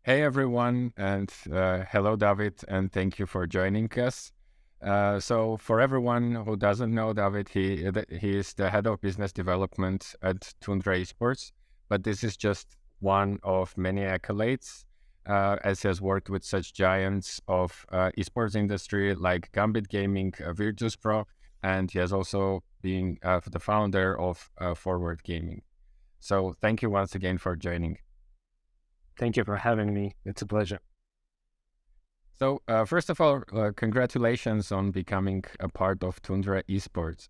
Hey everyone, and hello David, and thank you for joining us. So for everyone who doesn't know David, he is the head of business development at Tundra Esports, but this is just one of many accolades, as he has worked with such giants of esports industry like Gambit Gaming, Virtus.pro, and he has also been the founder of Forward Gaming. So thank you once again for joining. Thank you for having me. It's a pleasure. So first of all, congratulations on becoming a part of Tundra Esports.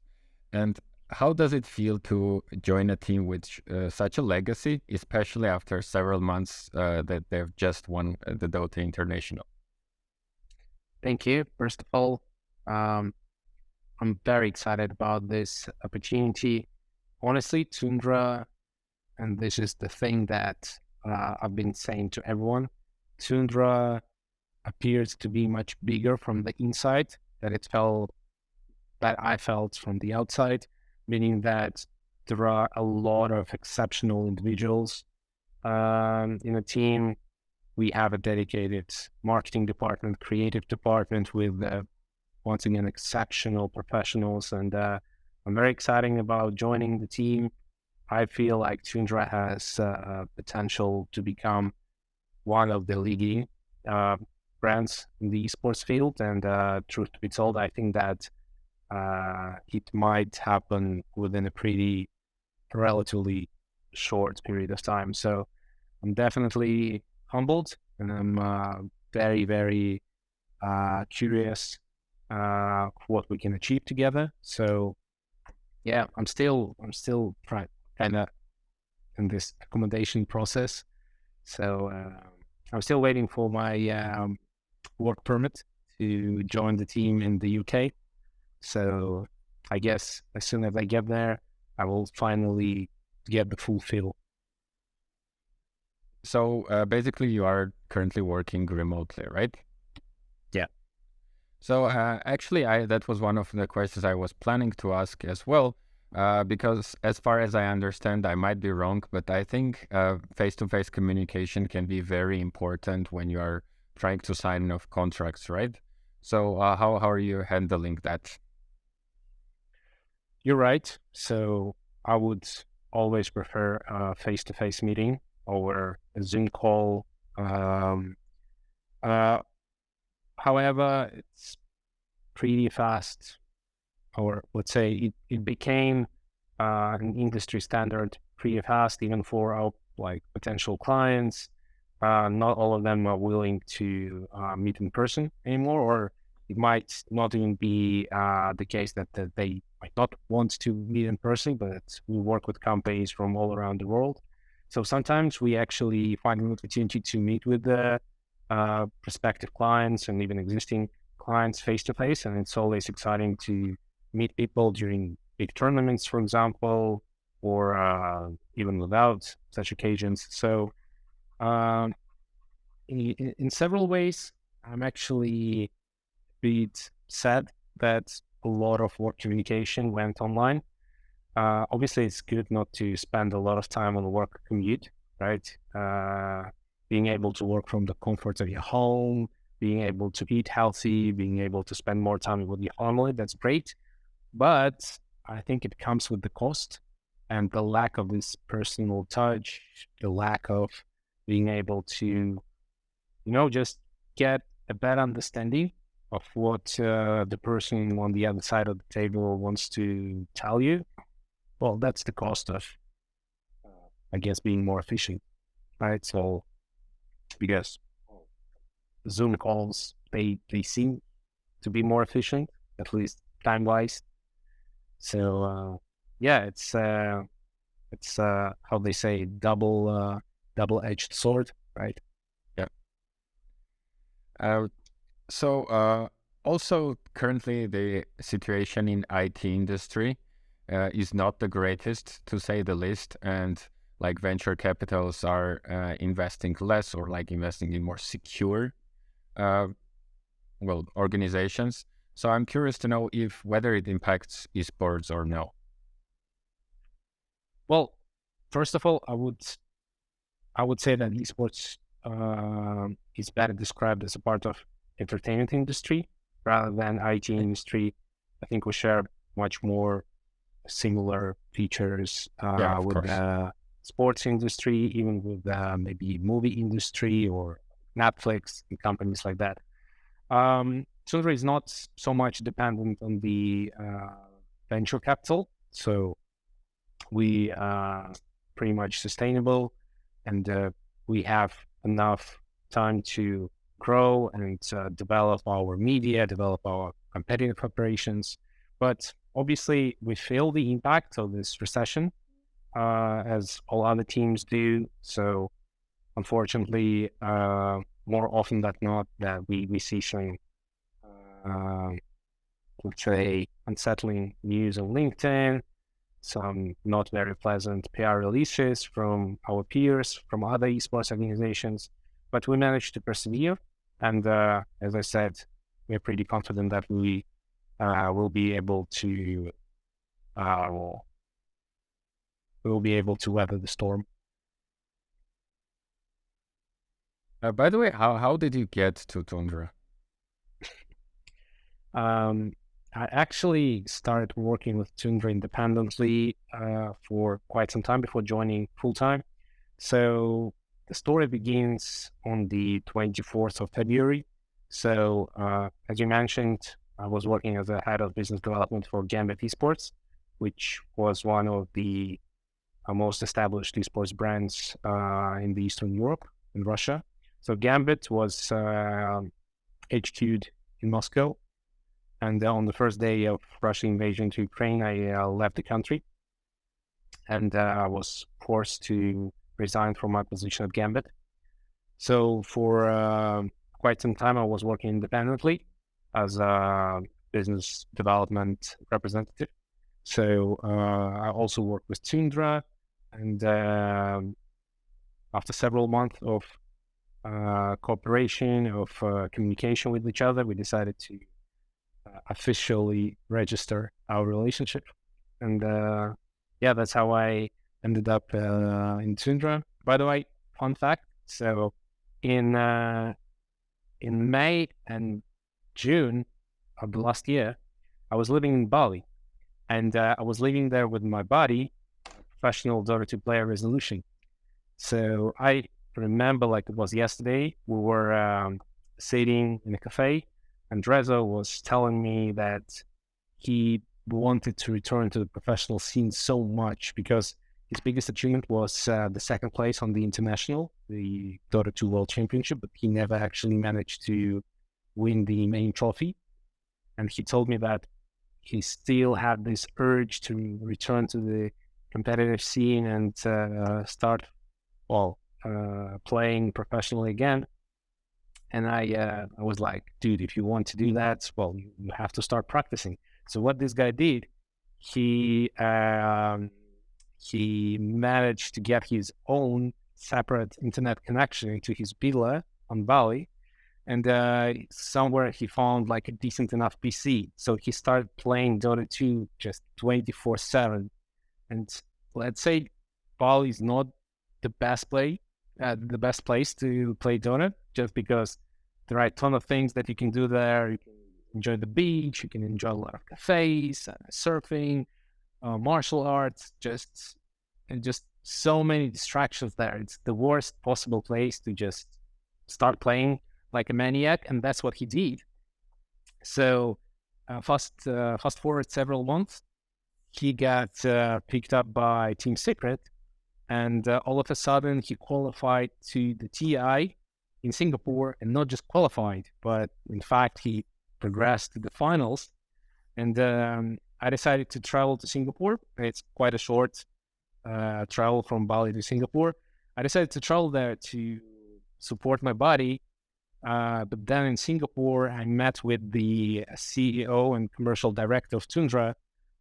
And how does it feel to join a team with such a legacy, especially after several months that they've just won the Dota International? Thank you. First of all, I'm very excited about this opportunity. Honestly, Tundra, and this is the thing that I've been saying to everyone, Tundra appears to be much bigger from the inside that I felt from the outside, meaning that there are a lot of exceptional individuals in a team. We have a dedicated marketing department, creative department with, once again, exceptional professionals. And I'm very excited about joining the team. I feel like Tundra has potential to become one of the leading brands in the esports field. And truth to be told, I think that it might happen within a pretty relatively short period of time. So I'm definitely humbled, and I'm very, very curious what we can achieve together. So yeah, I'm still kind of in this accommodation process. So I'm still waiting for my work permit to join the team in the UK. So I guess as soon as I get there, I will finally get the full feel. So basically, you are currently working remotely, right? Yeah. So actually, that was one of the questions I was planning to ask as well, because as far as I understand, I might be wrong, but I think face-to-face communication can be very important when you are trying to sign off contracts, right? So how are you handling that? You're right. So I would always prefer a face-to-face meeting over a Zoom call. Um, uh, However, it's pretty fast, or let's say it became an industry standard pretty fast, even for our like potential clients. Not all of them are willing to meet in person anymore, or it might not even be the case that they might not want to meet in person, but we work with companies from all around the world. So sometimes we actually find an opportunity to meet with the prospective clients and even existing clients face to face. And it's always exciting to meet people during big tournaments, for example, or even without such occasions. So um, in several ways, I'm actually a bit sad that a lot of work communication went online. Obviously, it's good not to spend a lot of time on the work commute, right? Being able to work from the comfort of your home, being able to eat healthy, being able to spend more time with your family, that's great. But I think it comes with the cost and the lack of this personal touch, the lack of being able to, just get a better understanding of what the person on the other side of the table wants to tell you. Well, that's the cost of, I guess, being more efficient, right? So, because Zoom calls, they seem to be more efficient, at least time wise. So, yeah, it's how they say, double-edged sword, right? Yeah. So also currently the situation in IT industry is not the greatest, to say the least, and like venture capitals are investing less or like investing in more secure organizations. So I'm curious to know if whether it impacts esports or no. Well, first of all, I would say that esports is better described as a part of entertainment industry rather than IT industry. I think we share much more similar features Of with course. the sports industry, even with maybe movie industry or Netflix and companies like that. Tundra is not so much dependent on the venture capital, so we are pretty much sustainable, and we have enough time to grow and develop our media, develop our competitive operations. But obviously, we feel the impact of this recession, as all other teams do. So, unfortunately, more often than not, that we see some, uh, let's say, unsettling news on LinkedIn, some not very pleasant PR releases from our peers, from other esports organizations, but we managed to persevere. And as I said, we're pretty confident that we will be able to weather the storm. By the way, how did you get to Tundra? I actually started working with Tundra independently for quite some time before joining full time. So the story begins on the 24th of February. So as you mentioned, I was working as a head of business development for Gambit Esports, which was one of the most established esports brands in the Eastern Europe, in Russia. So Gambit was HQ'd in Moscow. And on the first day of Russian invasion to Ukraine, I left the country, and I was forced to resign from my position at Gambit. So for quite some time, I was working independently as a business development representative. So I also worked with Tundra, and after several months of cooperation, of communication with each other, we decided to officially register our relationship. And yeah, that's how I ended up in Tundra. By the way, fun fact, so in May and June of the last year, I was living in Bali, and I was living there with my buddy, professional Dota 2 player Resolution. So I remember like it was yesterday, we were sitting in a cafe, and Rezo was telling me that he wanted to return to the professional scene so much because his biggest achievement was the second place on the international, the Dota 2 World Championship, but he never actually managed to win the main trophy. And he told me that he still had this urge to return to the competitive scene and start, playing professionally again. And I was like, dude, if you want to do that, well, you have to start practicing. So what this guy did, he managed to get his own separate internet connection to his villa on Bali, and somewhere he found like a decent enough PC. So he started playing Dota 2 just 24/7. And let's say Bali is not the best place to play Dota, just because there are a ton of things that you can do there. You can enjoy the beach, you can enjoy a lot of cafes, surfing, martial arts, just so many distractions there. It's the worst possible place to just start playing like a maniac, and that's what he did. So fast forward several months, he got picked up by Team Secret, and all of a sudden he qualified to the TI in Singapore, and not just qualified, but in fact he progressed to the finals. And I decided to travel to Singapore. It's quite a short travel from Bali to Singapore. I decided to travel there to support my buddy. But then in Singapore, I met with the CEO and commercial director of Tundra,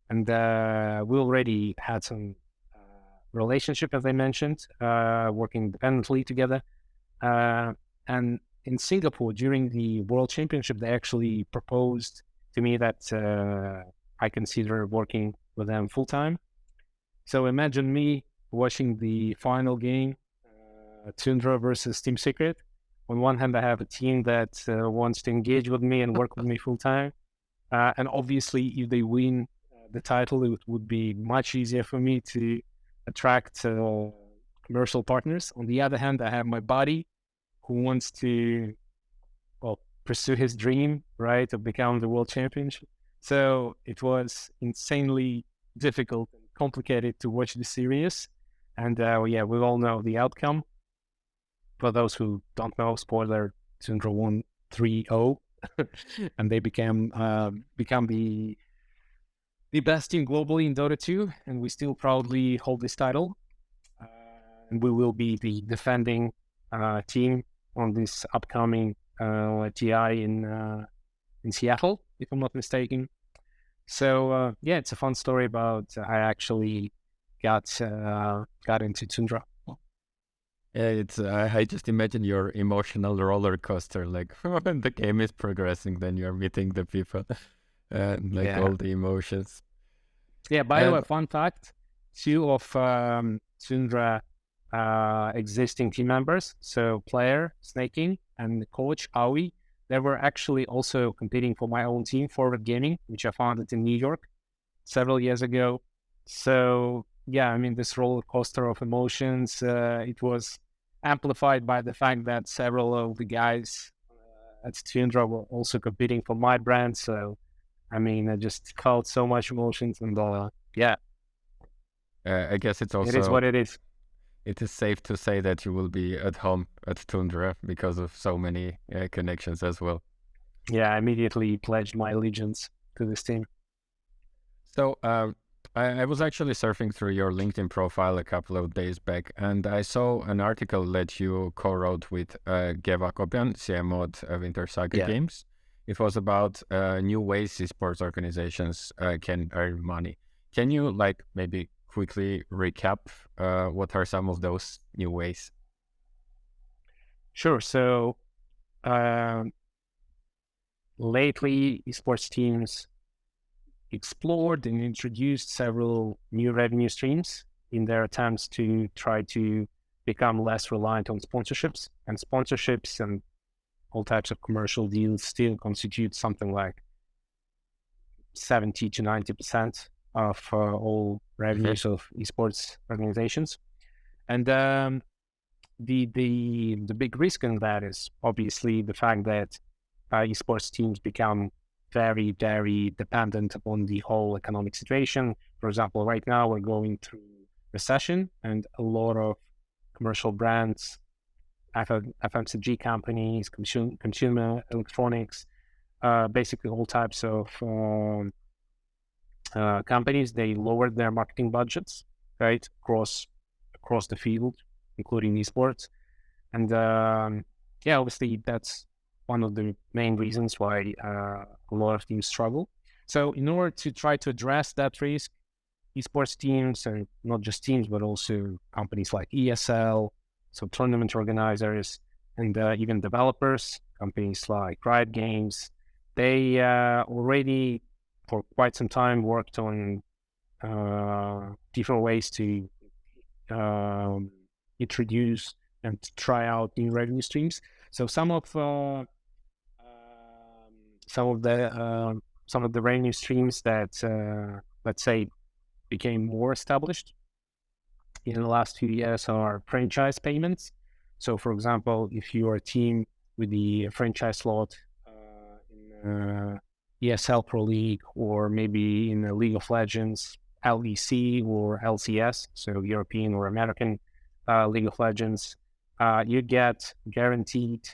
and we already had some relationship, as I mentioned, working independently together. And in Singapore, during the World Championship, they actually proposed to me that I consider working with them full time. So imagine me watching the final game Tundra versus Team Secret. On one hand, I have a team that wants to engage with me and work with me full time. And obviously, if they win the title, it would be much easier for me to attract commercial partners. On the other hand, I have my buddy who wants to pursue his dream, right, of becoming the world champion. So it was insanely difficult and complicated to watch the series. And we all know the outcome. For those who don't know, spoiler, Tundra won 3-0. And they become the best team globally in Dota 2, and we still proudly hold this title. And we will be the defending team on this upcoming TI in Seattle, if I'm not mistaken. So it's a fun story about I actually got into Tundra. It's I just imagine your emotional roller coaster, like when the game is progressing, then you're meeting the people, and all the emotions. Yeah, by the way, fun fact, 2 of Tundra existing team members, so player Snaking and coach Aoi, they were actually also competing for my own team, Forward Gaming, which I founded in New York several years ago. So yeah, I mean, this roller coaster of emotions, it was amplified by the fact that several of the guys at Tundra were also competing for my brand. So, I mean, I just felt so much emotions, and I guess it's also... It is what it is. It is safe to say that you will be at home at Tundra because of so many connections as well. Yeah, I immediately pledged my allegiance to this team. So, I was actually surfing through your LinkedIn profile a couple of days back, and I saw an article that you co-wrote with Geva Kopian, CMO at Winter Saga Games. It was about new ways esports organizations can earn money. Can you maybe quickly recap what are some of those new ways? Sure. So lately, esports teams explored and introduced several new revenue streams in their attempts to try to become less reliant on sponsorships. And sponsorships and all types of commercial deals still constitute something like 70 to 90% of all revenues of esports organizations. And the big risk in that is obviously the fact that esports teams become very, very dependent upon the whole economic situation. For example, right now we're going through recession, and a lot of commercial brands, FMCG companies, consumer electronics, basically all types of companies, they lowered their marketing budgets, right, across the field, including esports. And obviously that's one of the main reasons why a lot of teams struggle. So in order to try to address that risk, esports teams, and not just teams, but also companies like ESL, so tournament organizers, and even developers, companies like Riot Games, they already for quite some time worked on different ways to introduce and try out new revenue streams. So some of the revenue streams that let's say became more established in the last few years are franchise payments. So for example, if you are a team with the franchise slot in ESL Pro League, or maybe in the League of Legends, LEC or LCS, so European or American League of Legends, you get guaranteed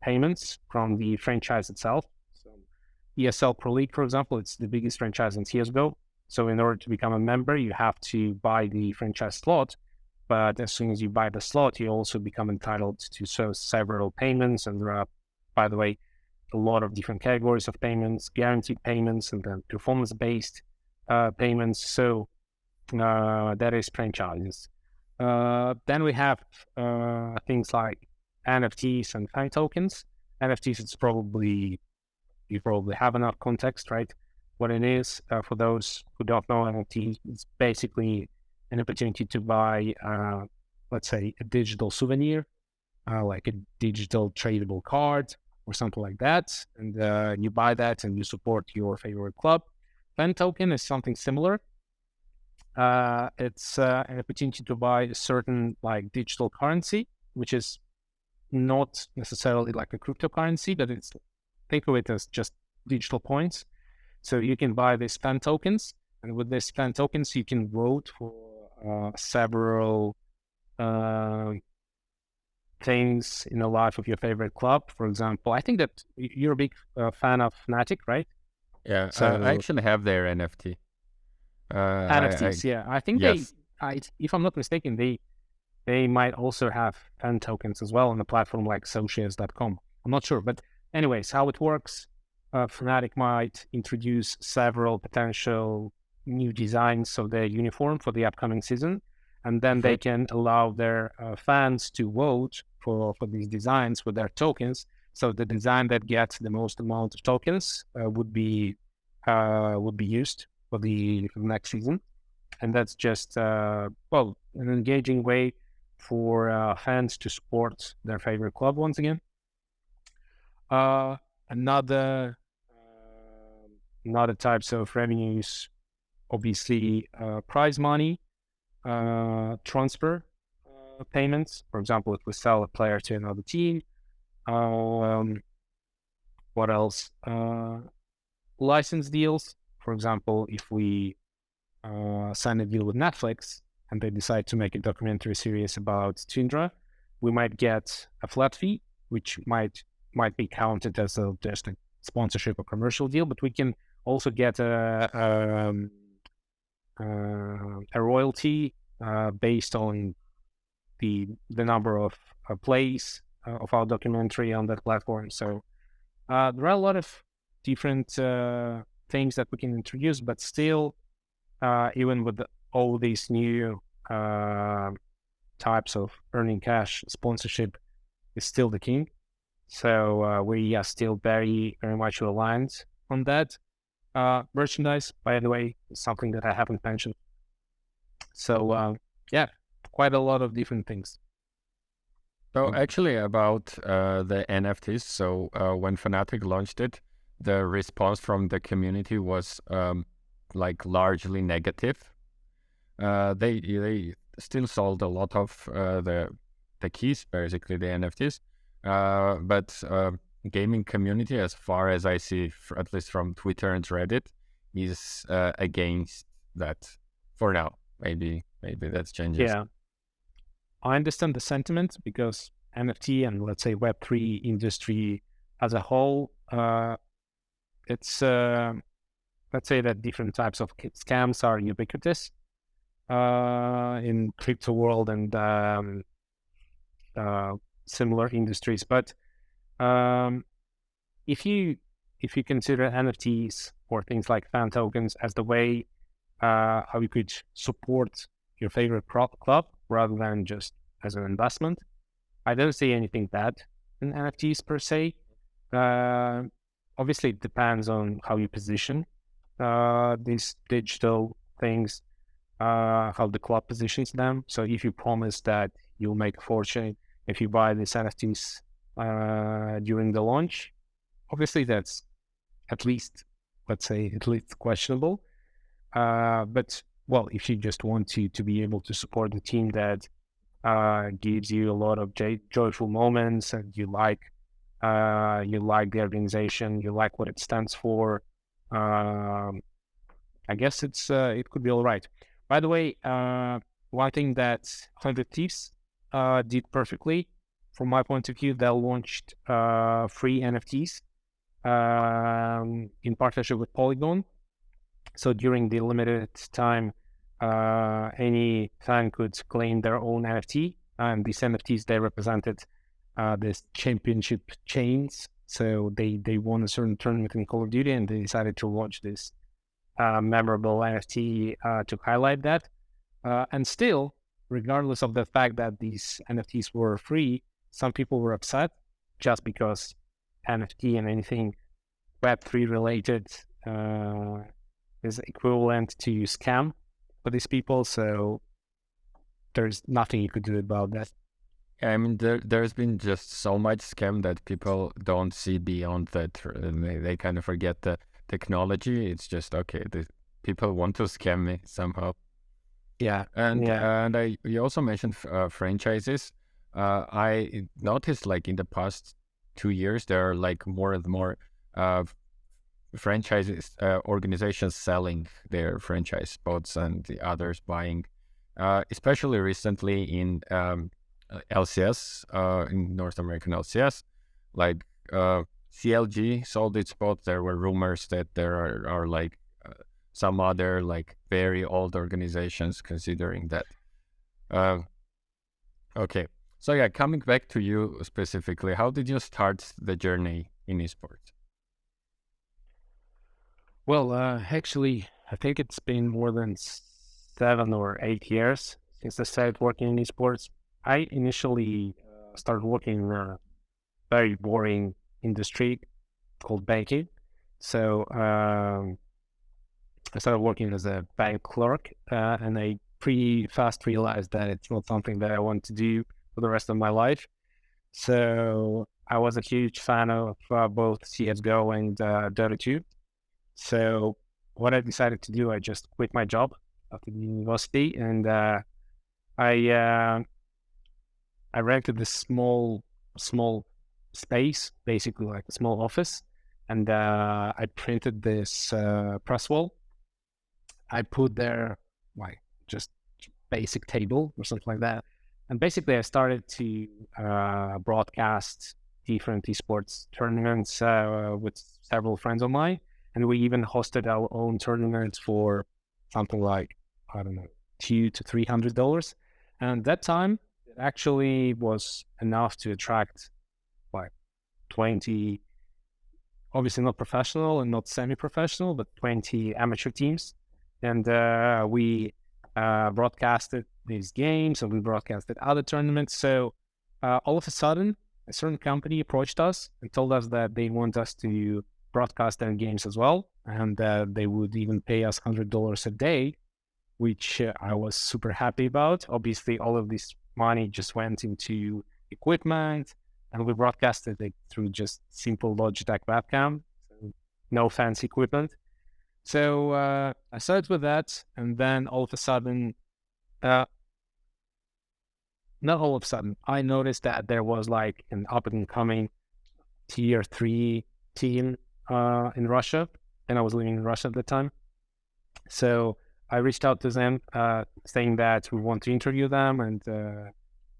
payments from the franchise itself. So ESL Pro League, for example, it's the biggest franchise in CSGO. So in order to become a member, you have to buy the franchise slot. But as soon as you buy the slot, you also become entitled to several payments. And there are, by the way, a lot of different categories of payments, guaranteed payments, and then performance-based payments. So that is franchises. Then we have things like NFTs and fan tokens. NFTs, you probably have enough context, right? What it is, for those who don't know, NFTs, it's basically an opportunity to buy let's say, a digital souvenir, like a digital tradable card or something like that. And you buy that and you support your favorite club. Fan token is something similar. It's an opportunity to buy a certain like digital currency, which is not necessarily like a cryptocurrency, but think of it as just digital points. So you can buy these fan tokens, and with these fan tokens, you can vote for several things in the life of your favorite club. For example, I think that you're a big fan of Fnatic, right? Yeah, So I actually have their NFT. NFTs, yeah. I think yes. if I'm not mistaken, they might also have fan tokens as well on the platform like Socios.com. I'm not sure, but anyways, how it works, Fnatic might introduce several potential new designs of their uniform for the upcoming season, and then they can allow their fans to vote for these designs with their tokens. So the design that gets the most amount of tokens would be used for the next season. And that's just, an engaging way for fans to support their favorite club once again. Another types of revenues, obviously, prize money, transfer payments. For example, if we sell a player to another team. What else? License deals. For example, if we sign a deal with Netflix and they decide to make a documentary series about Tundra, we might get a flat fee, which might be counted as just a sponsorship or commercial deal, but we can also get a royalty based on the number of plays of our documentary on that platform. So there are a lot of different things that we can introduce, but still, even with all these new types of earning cash, sponsorship is still the king. So we are still very, very much aligned on that. Merchandise, by the way, is something that I haven't mentioned. So quite a lot of different things. So actually about the NFTs, so when Fnatic launched it, the response from the community was like largely negative. They still sold a lot of the keys, basically the NFTs, but gaming community, as far as I see, at least from Twitter and Reddit, is against that for now. Maybe that changes. Yeah, I understand the sentiment because NFT and let's say Web3 industry as a whole, it's let's say that different types of scams are ubiquitous in crypto world and similar industries. But if you consider NFTs or things like fan tokens as the way how you could support your favorite club rather than just as an investment, I don't see anything bad in NFTs per se. Obviously, it depends on how you position these digital things, how the club positions them. So if you promise that you'll make a fortune if you buy these NFTs during the launch, obviously that's at least questionable. But well, if you just want to be able to support the team that gives you a lot of joyful moments, and you like the organization, you like what it stands for, I guess it could be all right. By the way, one thing that 100 Thieves did perfectly, from my point of view, they launched free NFTs in partnership with Polygon. So during the limited time, any fan could claim their own NFT, and these NFTs, they represented this championship chains. So they won a certain tournament in Call of Duty, and they decided to launch this memorable NFT to highlight that. And still, regardless of the fact that these NFTs were free, some people were upset just because NFT and anything Web3 related is equivalent to scam for these people. So there's nothing you could do about that. Yeah, I mean, there's been just so much scam that people don't see beyond that. They kind of forget the technology. It's just, okay, the people want to scam me somehow. Yeah. And Yeah. you also mentioned franchises. I noticed like in the past 2 years, there are like more and more franchises, organizations selling their franchise spots and the others buying, especially recently in LCS, in North American LCS, like CLG sold its spot. There were rumors that there are like some other like very old organizations considering that. Uh, okay, so yeah, coming back to you specifically, how did you start the journey in esports? Well, actually, I think it's been more than 7 or 8 years since I started working in esports. I initially started working in a very boring industry called banking. So I started working as a bank clerk, and I pretty fast realized that it's not something that I want to do for the rest of my life. So I was a huge fan of both CSGO and Dota 2. So what I decided to do, I just quit my job after the university, and I uh, I rented this small space, basically like a small office, and I printed this press wall. I put there like just basic table or something like that, and basically I started to broadcast different esports tournaments with several friends of mine, and we even hosted our own tournaments for something like, I don't know, $200 to $300, and that time it actually was enough to attract like 20, obviously not professional and not semi-professional, but 20 amateur teams. And we broadcasted these games, and we broadcasted other tournaments. So all of a sudden, a certain company approached us and told us that they want us to broadcast their games as well, and they would even pay us $100 a day, which I was super happy about. Obviously, all of this money just went into equipment, and we broadcasted it through just simple Logitech webcam, so no fancy equipment. So I started with that, and then all of a sudden, not all of a sudden, I noticed that there was like an up and coming tier 3 team in Russia, and I was living in Russia at the time. So I reached out to them saying that we want to interview them and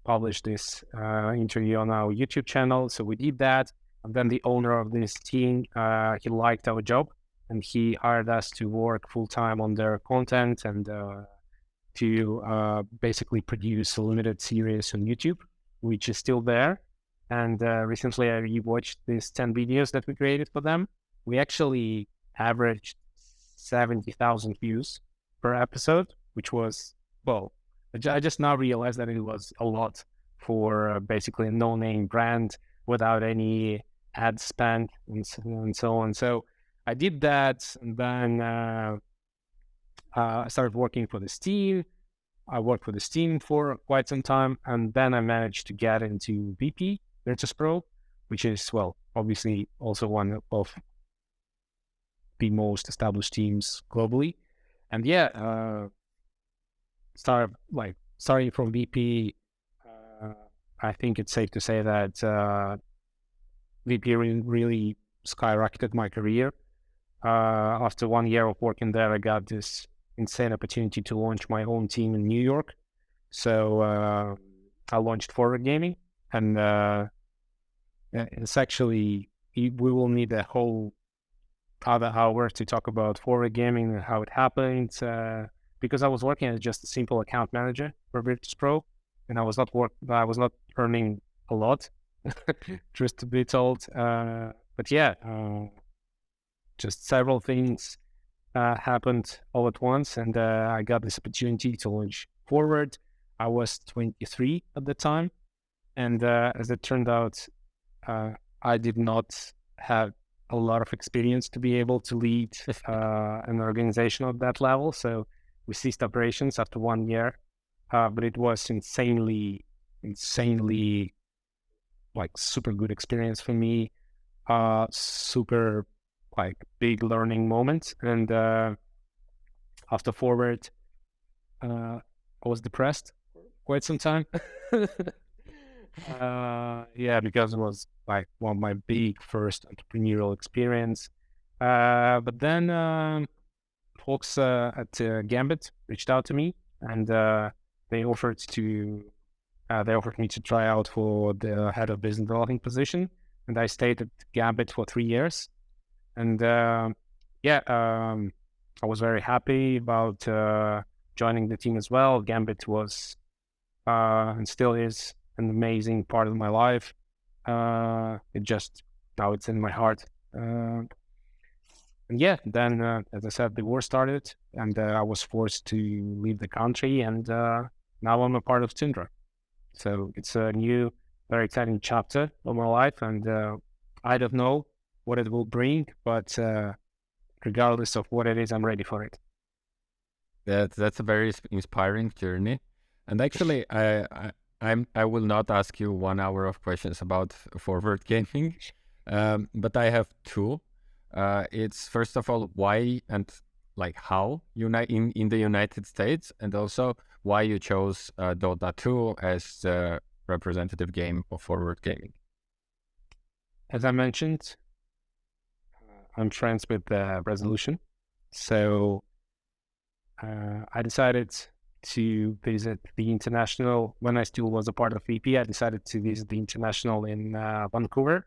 publish this interview on our YouTube channel. So we did that. And then the owner of this team, he liked our job, and he hired us to work full time on their content and to basically produce a limited series on YouTube, which is still there. And recently I rewatched these 10 videos that we created for them. We actually averaged 70,000 views per episode, which was, well, I just now realized that it was a lot for basically a no-name brand without any ad spend and so on. So I did that, and then I started working for this team. I worked for this team for quite some time, and then I managed to get into VP, Virtus.pro, which is, well, obviously also one of the most established teams globally. And yeah, starting from VP, I think it's safe to say that VP really skyrocketed my career. After 1 year of working there, I got this insane opportunity to launch my own team in New York. So I launched Forward Gaming, and it's actually, we will need a whole other hour to talk about Forward Gaming and how it happened, because I was working as just a simple account manager for Virtus.pro, and I was not earning a lot, just to be told. But yeah, just several things happened all at once, and I got this opportunity to launch Forward. I was 23 at the time, and as it turned out, I did not have a lot of experience to be able to lead an organization at that level. So we ceased operations after 1 year, but it was insanely like super good experience for me. Super like big learning moment. And after forward, I was depressed quite some time. Yeah, because it was like one of my big first entrepreneurial experience. But then folks at Gambit reached out to me, and they offered me to try out for the head of business development position, and I stayed at Gambit for 3 years. And I was very happy about joining the team as well. Gambit was and still is an amazing part of my life. It just now it's in my heart. And yeah, then as I said, the war started, and I was forced to leave the country, and now I'm a part of Tundra. So it's a new, very exciting chapter of my life, and I don't know what it will bring, but regardless of what it is, I'm ready for it. That's a very inspiring journey. And actually, I will not ask you 1 hour of questions about forward gaming, but I have two. It's first of all why and like how in the United States, and also why you chose Dota 2 as the representative game of forward gaming. As I mentioned, I'm friends with Resolution, so I decided to visit the international. When I still was a part of VP, I decided to visit the international in Vancouver.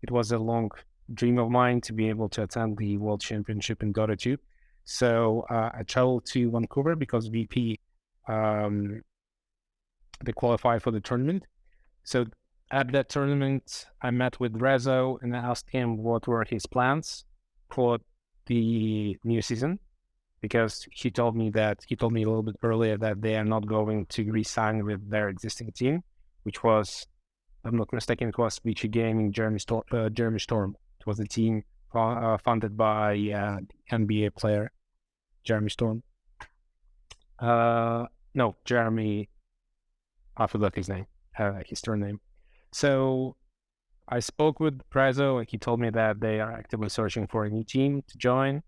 It was a long dream of mine to be able to attend the World Championship in Dota 2. So I traveled to Vancouver because VP, they qualified for the tournament. So at that tournament, I met with Rezo and I asked him what were his plans for the new season, because he told me a little bit earlier that they are not going to re-sign with their existing team, which was, if I'm not mistaken, it was VG Gaming Jeremy Storm. It was a team funded by NBA player Jeremy Storm. No, Jeremy, I forgot his name, his surname. So I spoke with Prezo, and he told me that they are actively searching for a new team to join.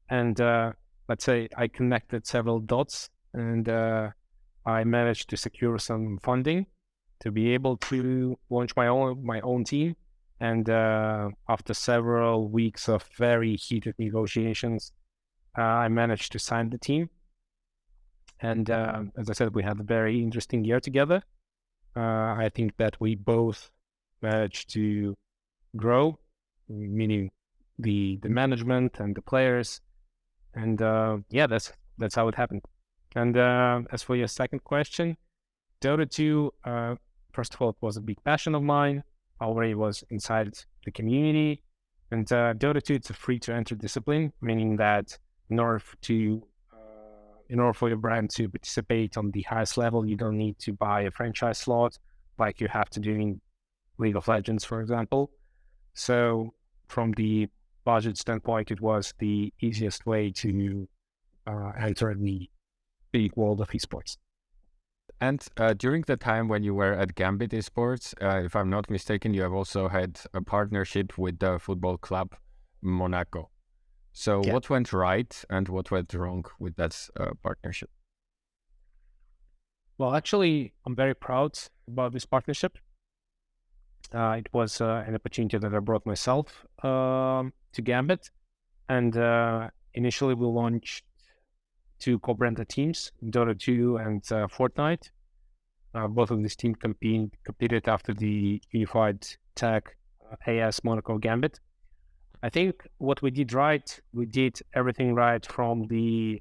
And let's say I connected several dots, and I managed to secure some funding to be able to launch my own team. And after several weeks of very heated negotiations, I managed to sign the team. And as I said, we had a very interesting year together. I think that we both managed to grow, meaning the management and the players. And yeah, that's how it happened. And as for your second question, Dota 2, first of all, it was a big passion of mine. I already was inside the community. And Dota 2, it's a free-to-enter discipline, meaning that in order for your brand to participate on the highest level, you don't need to buy a franchise slot like you have to do in League of Legends, for example. So from the budget standpoint, it was the easiest way to enter the big world of esports. And during the time when you were at Gambit Esports, if I'm not mistaken, you have also had a partnership with the football club Monaco. So yeah. What went right and what went wrong with that partnership? Well, actually, I'm very proud about this partnership. It was an opportunity that I brought myself to Gambit. And initially, we launched 2 co-branded teams, Dota 2 and Fortnite. Both of these teams competed after the unified tag AS Monaco Gambit. I think what we did right, we did everything right from the,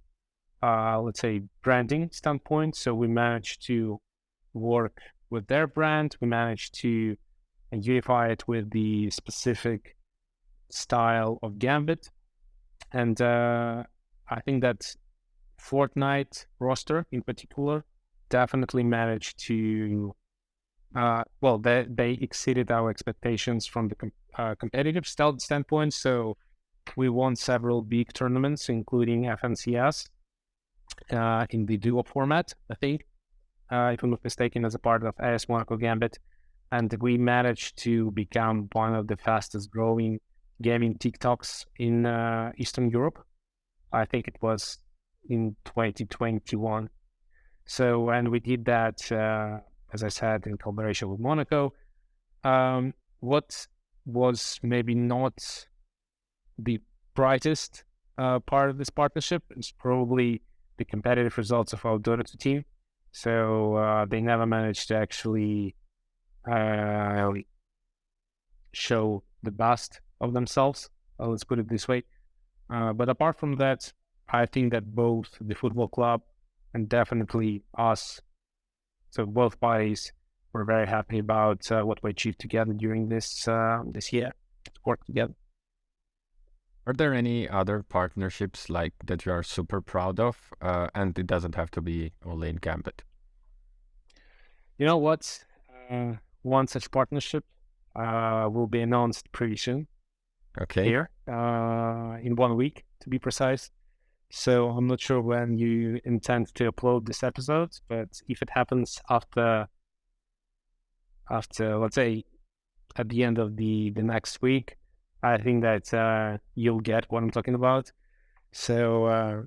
let's say, branding standpoint. So we managed to work with their brand. We managed to unify it with the specific style of Gambit. And I think that Fortnite roster in particular definitely managed to, they exceeded our expectations from the competitive standpoint. So we won several big tournaments, including FNCS in the duo format, I think. if I'm not mistaken, as a part of AS Monaco Gambit. And we managed to become one of the fastest growing gaming TikToks in Eastern Europe. I think it was in 2021. So, and we did that, as I said, in collaboration with Monaco. What was maybe not the brightest part of this partnership is probably the competitive results of our Dota 2 team. So they never managed to actually show the best of themselves. Let's put it this way. But apart from that, I think that both the football club and definitely us, so both parties, were very happy about what we achieved together during this year to work together. Are there any other partnerships like that you are super proud of? And it doesn't have to be only in Gambit. You know what? One such partnership will be announced pretty soon. Okay. Here, in 1 week, to be precise. So I'm not sure when you intend to upload this episode, but if it happens after let's say at the end of the next week, I think that you'll get what I'm talking about. So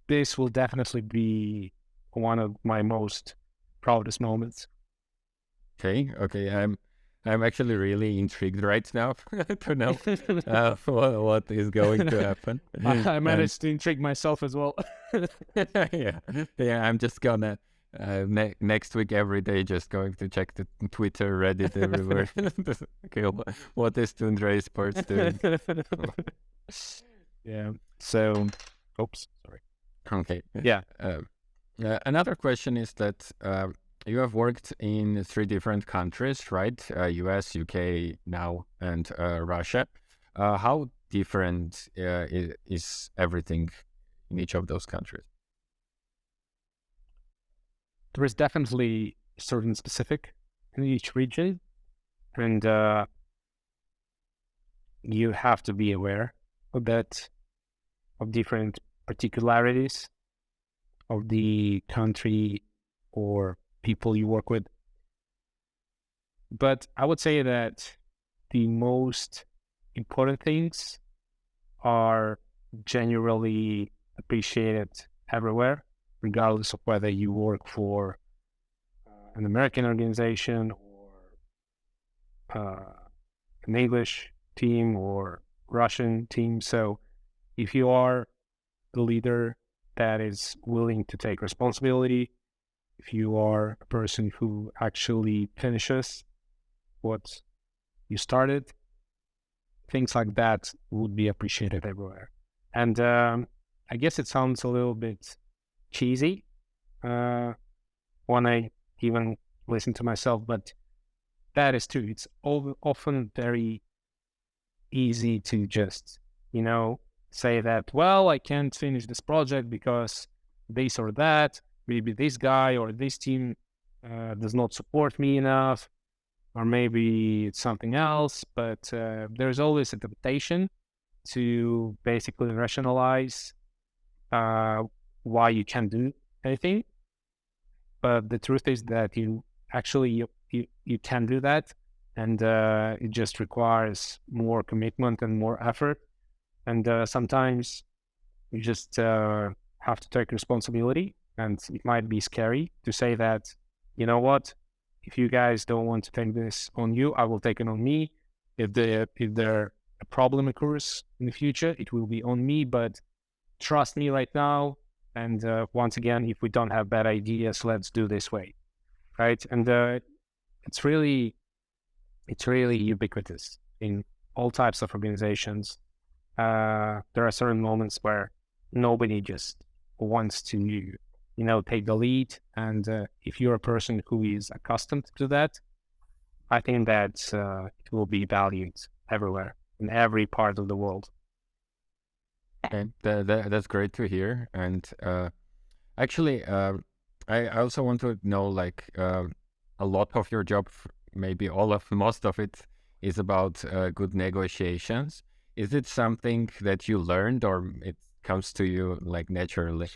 this will definitely be one of my most proudest moments. Okay. I'm actually really intrigued right now to know what is going to happen. I managed to intrigue myself as well. Yeah. I'm just gonna next week every day just going to check the Twitter, Reddit, everywhere. Okay, what is Tundra Esports doing? Yeah. So, oops, sorry. Okay. Yeah. Another question is that you have worked in 3 different countries, right? US, UK now, and Russia. How different is everything in each of those countries? There is definitely certain specific in each region, and you have to be aware of that, of different particularities of the country or people you work with. But I would say that the most important things are generally appreciated everywhere, regardless of whether you work for an American organization or an English team or Russian team. So if you are the leader that is willing to take responsibility, if you are a person who actually finishes what you started, things like that would be appreciated everywhere. And I guess it sounds a little bit cheesy when I even listen to myself, but that is true. It's often very easy to just, say that, well, I can't finish this project because this or that, maybe this guy or this team does not support me enough, or maybe it's something else. But there's always a temptation to basically rationalize why you can't do anything. But the truth is that you can do that, and it just requires more commitment and more effort. And sometimes you just have to take responsibility, and it might be scary to say that, you know what, if you guys don't want to take this on you, I will take it on me. If there a problem occurs in the future, it will be on me, but trust me right now. And once again, if we don't have bad ideas, let's do this way, right? And it's really ubiquitous in all types of organizations. There are certain moments where nobody just wants to, take the lead. And if you're a person who is accustomed to that, I think that it will be valued everywhere, in every part of the world. Okay, that's great to hear. And actually, I also want to know, like, a lot of your job, maybe most of it, is about good negotiations. Is it something that you learned, or it comes to you like naturally?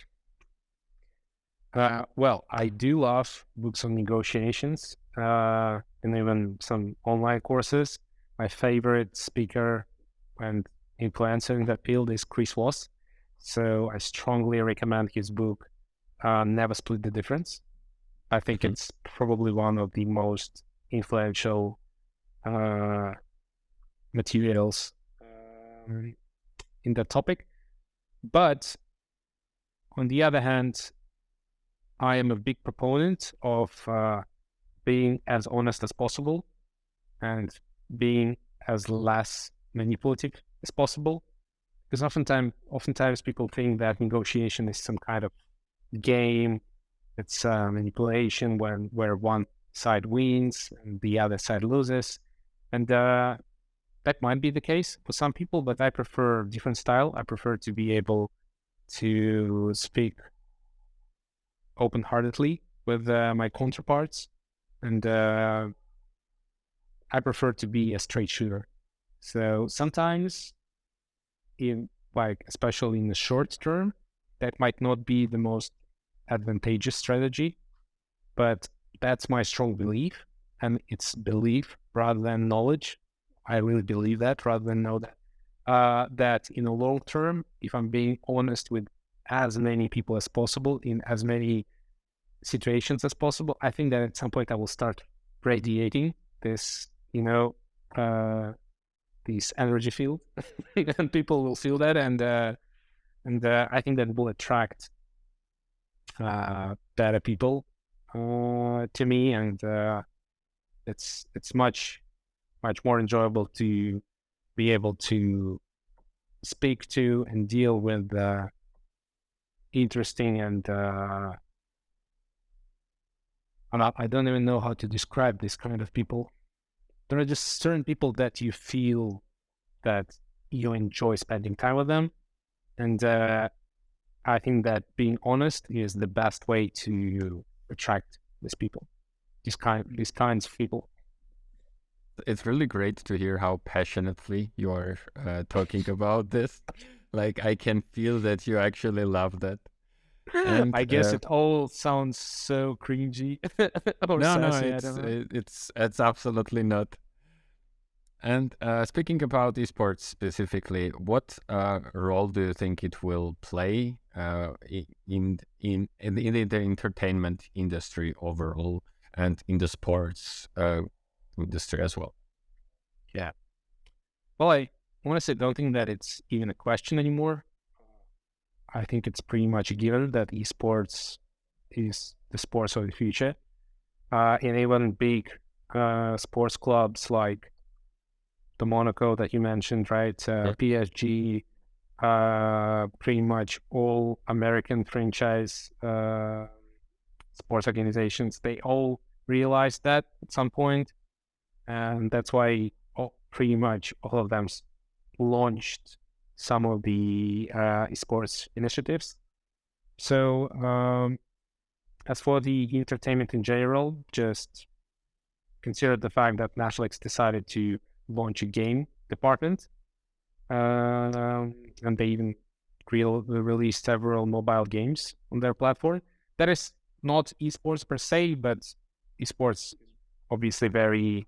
Well, I do love books on negotiations and even some online courses. My favorite speaker and influencer in that field is Chris Voss. So I strongly recommend his book, Never Split the Difference. I think it's probably one of the most influential materials in that topic. But on the other hand, I am a big proponent of being as honest as possible and being as less manipulative as possible. Because oftentimes people think that negotiation is some kind of game. It's manipulation where one side wins and the other side loses. And that might be the case for some people, but I prefer a different style. I prefer to be able to speak open-heartedly with my counterparts, and I prefer to be a straight shooter. So sometimes, especially in the short term, that might not be the most advantageous strategy, but that's my strong belief, and it's belief rather than knowledge. I really believe that rather than know that. That in the long term, if I'm being honest with as many people as possible in as many situations as possible, I think that at some point I will start radiating this, this energy field, and people will feel that, and I think that will attract better people to me, and it's much more enjoyable to be able to speak to and deal with interesting and I don't even know how to describe this kind of people. There are just certain people that you feel that you enjoy spending time with them, and I think that being honest is the best way to attract these people, these kinds of people. It's really great to hear how passionately you are talking about this. Like, I can feel that you actually love that. And I guess it all sounds so cringy. Or no, it's absolutely not. And speaking about esports specifically, what role do you think it will play in the entertainment industry overall, and in the sports industry as well? Yeah. Well, I honestly don't think that it's even a question anymore. I think it's pretty much a given that esports is the sports of the future. And even big sports clubs like the Monaco that you mentioned, right? PSG, pretty much all American franchise sports organizations, they all realized that at some point. And that's why pretty much all of them launched some of the esports initiatives. So as for the entertainment in general, just consider the fact that Netflix decided to launch a game department, and they even released several mobile games on their platform. That is not esports per se, but esports obviously very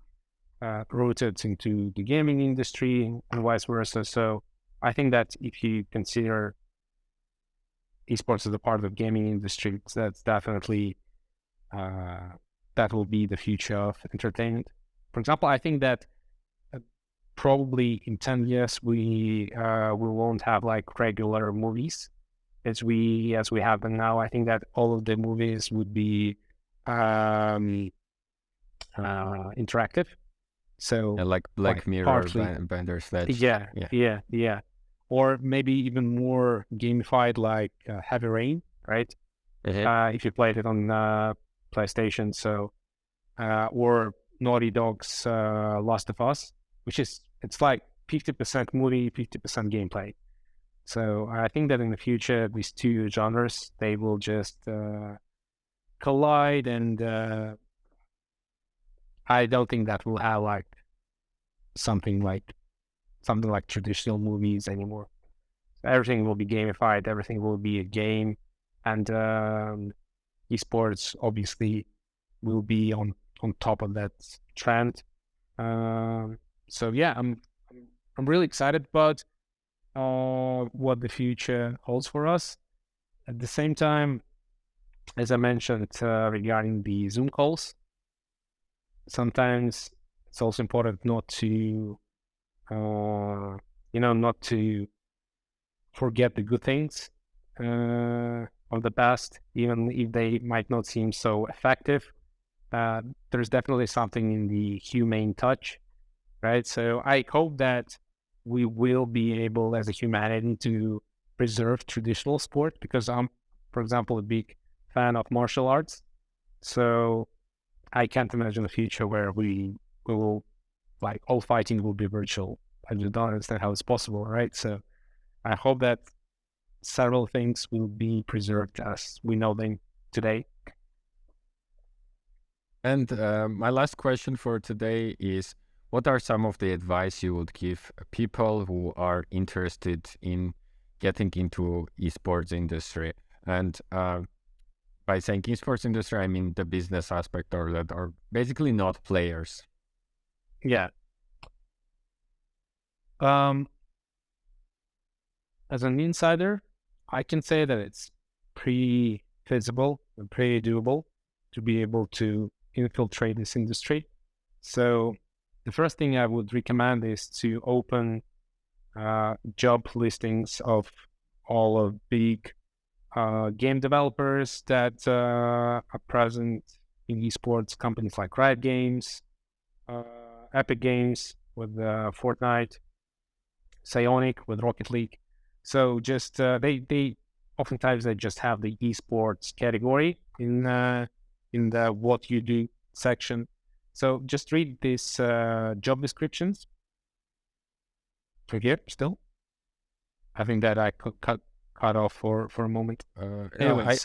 rooted into the gaming industry and vice versa. So I think that if you consider esports as a part of the gaming industry, that's definitely that will be the future of entertainment. For example, I think that probably in 10 years we won't have like regular movies as we have them now. I think that all of the movies would be interactive. So like Black Mirror, Bandersnatch. Yeah. Or maybe even more gamified, like Heavy Rain, right? If you played it on PlayStation. So or Naughty Dog's Last of Us, which is, it's like 50% movie, 50% gameplay. So I think that in the future, these two genres, they will just collide, and I don't think that will have like something like traditional movies anymore. Everything will be gamified. Everything will be a game, and esports obviously will be on top of that trend. So yeah, I'm really excited about what the future holds for us. At the same time, as I mentioned regarding the Zoom calls, sometimes it's also important not to, not to forget the good things of the past, even if they might not seem so effective. There's definitely something in the humane touch, right? So I hope that we will be able as a humanity to preserve traditional sport, because I'm, for example, a big fan of martial arts. So I can't imagine a future where we will, like, all fighting will be virtual. I just don't understand how it's possible, right? So I hope that several things will be preserved as we know them today. And my last question for today is, what are some of the advice you would give people who are interested in getting into esports industry? And by saying esports industry, I mean the business aspect, or that are basically not players. Yeah. As an insider, I can say that it's pretty feasible and pretty doable to be able to infiltrate this industry. So the first thing I would recommend is to open job listings of all of big game developers that are present in esports, companies like Riot Games, Epic Games with Fortnite, Psionic with Rocket League. So just they oftentimes they just have the esports category in the what you do section. So just read these job descriptions. For here still, I think that I could cut off for a moment. Anyway,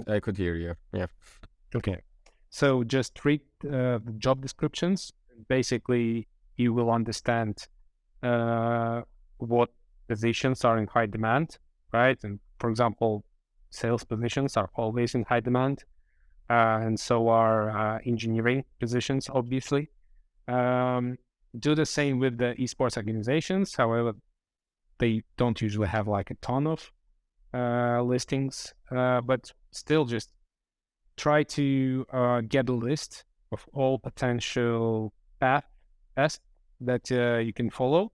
I could hear you. Yeah. Okay. So just read the job descriptions. Basically, you will understand what positions are in high demand, right? And for example, sales positions are always in high demand, and so are engineering positions, obviously. Do the same with the esports organizations. However, they don't usually have like a ton of listings, but still just try to get a list of all potential paths that you can follow,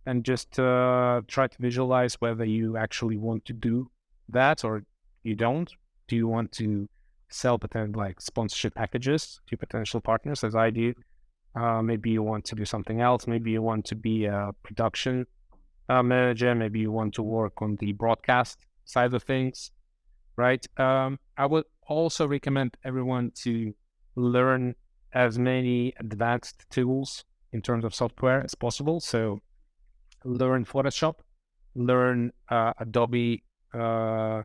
and just try to visualize whether you actually want to do that or you don't. Do you want to sell potential like sponsorship packages to potential partners, as I do? Maybe you want to do something else. Maybe you want to be a production manager. Maybe you want to work on the broadcast side of things, right? I would also recommend everyone to learn as many advanced tools in terms of software as possible. So learn Photoshop, learn Adobe, all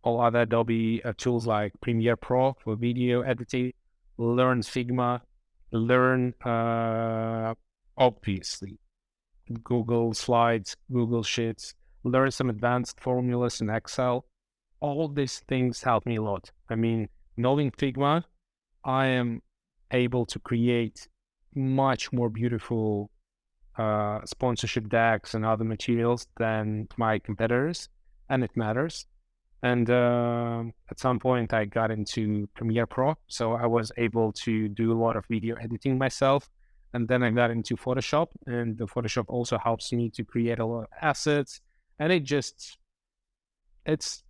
other Adobe tools like Premiere Pro for video editing, learn Figma, learn obviously Google Slides, Google Sheets, learn some advanced formulas in Excel. All these things help me a lot. I mean, knowing Figma, I am able to create much more beautiful sponsorship decks and other materials than my competitors, and it matters. And at some point I got into Premiere Pro, so I was able to do a lot of video editing myself. And then I got into Photoshop, and the Photoshop also helps me to create a lot of assets. And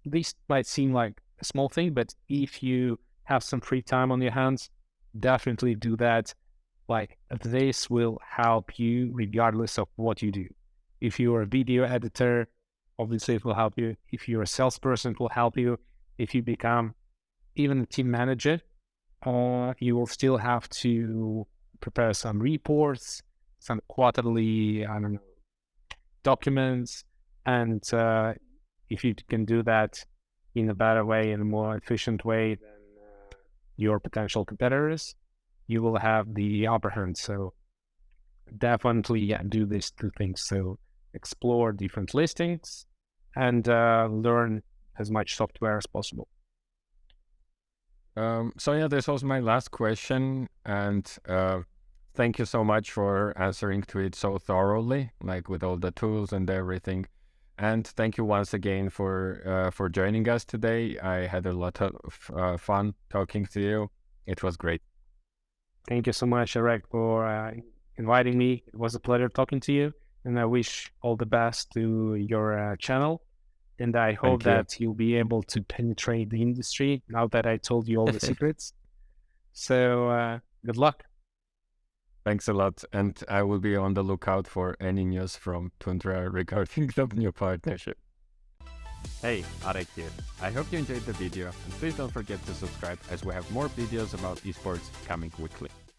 these might seem like a small thing, but if you have some free time on your hands, definitely do that. Like, this will help you regardless of what you do. If you're a video editor, obviously it will help you. If you're a salesperson, it will help you. If you become even a team manager, you will still have to prepare some reports, some quarterly, documents. And if you can do that in a better way, in a more efficient way than your potential competitors, you will have the upper hand. So definitely, do these two things. So explore different listings and learn as much software as possible. So yeah, this was my last question, and thank you so much for answering to it so thoroughly, like with all the tools and everything. And thank you once again for joining us today. I had a lot of fun talking to you. It was great. Thank you so much, Arek, for inviting me. It was a pleasure talking to you, and I wish all the best to your channel. And I hope Thank you. that you'll be able to penetrate the industry now that I told you all the secrets. So good luck. Thanks a lot. And I will be on the lookout for any news from Tundra regarding the new partnership. Hey, Arek here. I hope you enjoyed the video, and please don't forget to subscribe as we have more videos about esports coming quickly.